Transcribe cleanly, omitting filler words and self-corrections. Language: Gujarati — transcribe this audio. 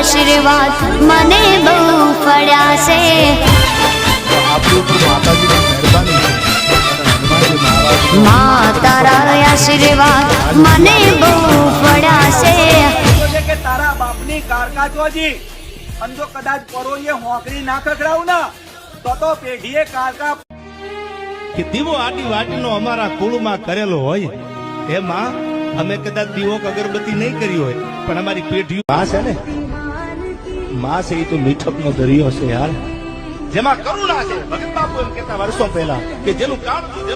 આશીર્વાદ મને બહુ ફળ્યા છે। માં તારા આશીર્વાદ મને બહુ ફળ્યા છે। કે તારા બાપની કારકા જોજી અને જો કદાચ પરોઈએ હોકરી ના ખખડાવું ને તો પેઢીએ કારકા કે દીવો આટી વાટીનો અમારા કુળમાં કરેલો હોય એમાં અમે કદાચ દીવો અગરબત્તી નહીં કરી હોય પણ અમારી પેઢીઓ માં છે ને માં છે એ તો મીઠપનો દરિયો છે યાર, જેમાં કરુણા છે। ભગત બાપુ એમ કહેતા વર્ષો પહેલા કે જેનું કામ